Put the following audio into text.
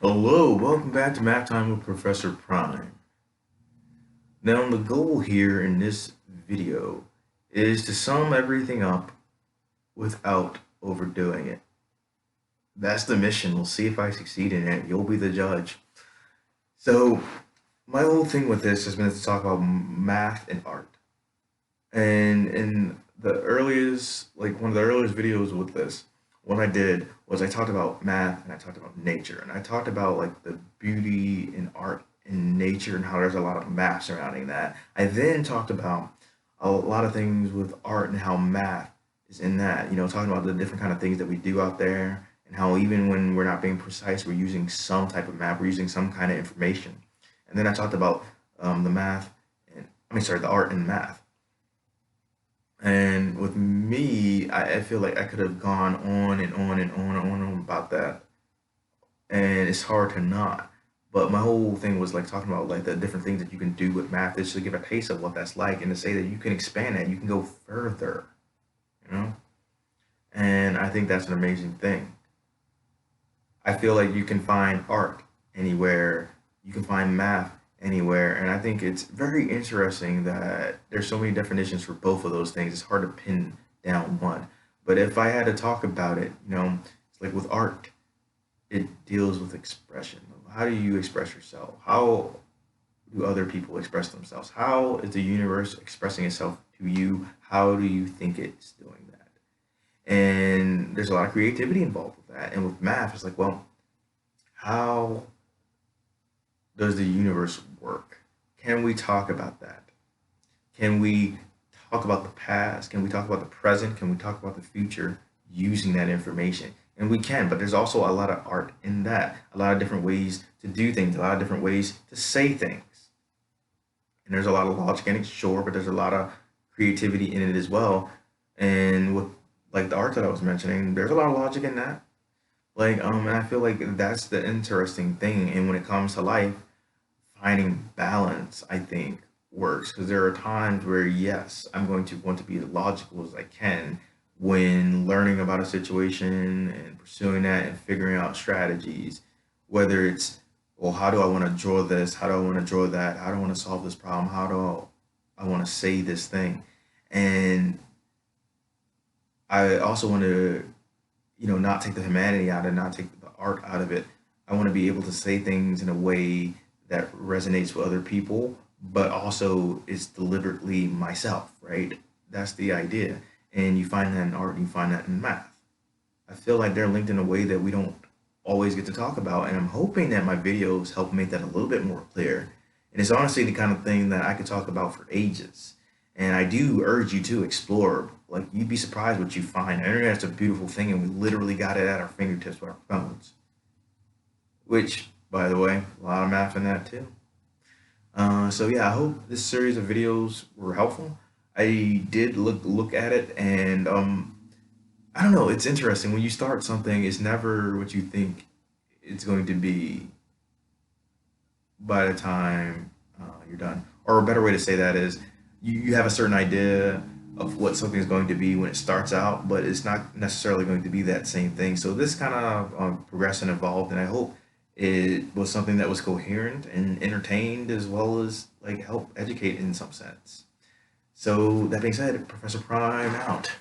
Hello, welcome back to Math Time with Professor Prime. Now, the goal here in this video is to sum everything up without overdoing it. That's the mission. We'll see if I succeed in it. You'll be the judge. So, my whole thing with this has been to talk about math and art. And in the earliest, like one of the earliest videos with this, what I did was I talked about math and I talked about nature and I talked about like the beauty in art and nature and how there's a lot of math surrounding that. I then talked about a lot of things with art and how math is in that, talking about the different kind of things that we do out there and how even when we're not being precise, we're using some type of math, we're using some kind of information. And then I talked about the math and the art and math. And with me, I feel like I could have gone on and on and on and on about that. And it's hard to not. But my whole thing was like talking about like the different things that you can do with math just to give a taste of what that's like and to say that you can expand that, you can go further, you know? And I think that's an amazing thing. I feel like you can find art anywhere, you can find math anywhere, and I think it's very interesting that there's so many definitions for both of those things. It's hard to pin down one. But if I had to talk about it, it's like with art, it deals with expression. How do you express yourself? How do other people express themselves? How is the universe expressing itself to you? How do you think it's doing that? And there's a lot of creativity involved with that. And with math, it's like, well, how does the universe work? Can we talk about that? Can we talk about the past? Can we talk about the present? Can we talk about the future using that information? And we can, but there's also a lot of art in that, a lot of different ways to do things, a lot of different ways to say things. And there's a lot of logic in it, sure, but there's a lot of creativity in it as well. And with like the art that I was mentioning, there's a lot of logic in that. And I feel like that's the interesting thing. And when it comes to life, finding balance, I think, works because there are times where, yes, I'm going to want to be as logical as I can when learning about a situation and pursuing that and figuring out strategies, whether it's, well, how do I want to draw this? How do I want to draw that? How do I want to solve this problem? How do I want to say this thing? And I also want to not take the humanity out and not take the art out of it. I want to be able to say things in a way that resonates with other people, but also is deliberately myself, right? That's the idea. And you find that in art, you find that in math. I feel like they're linked in a way that we don't always get to talk about, and I'm hoping that my videos help make that a little bit more clear. And it's honestly the kind of thing that I could talk about for ages. And I do urge you to explore. Like, you'd be surprised what you find. The internet's a beautiful thing, and we literally got it at our fingertips with our phones. Which, by the way, a lot of math in that too. So yeah, I hope this series of videos were helpful. I did look at it, and I don't know. It's interesting when you start something. It's never what you think it's going to be by the time you're done. Or a better way to say that is you have a certain idea of what something is going to be when it starts out, but it's not necessarily going to be that same thing. So this kind of progressed and evolved, and I hope it was something that was coherent and entertained as well as like help educate in some sense. So that being said, Professor Prime out.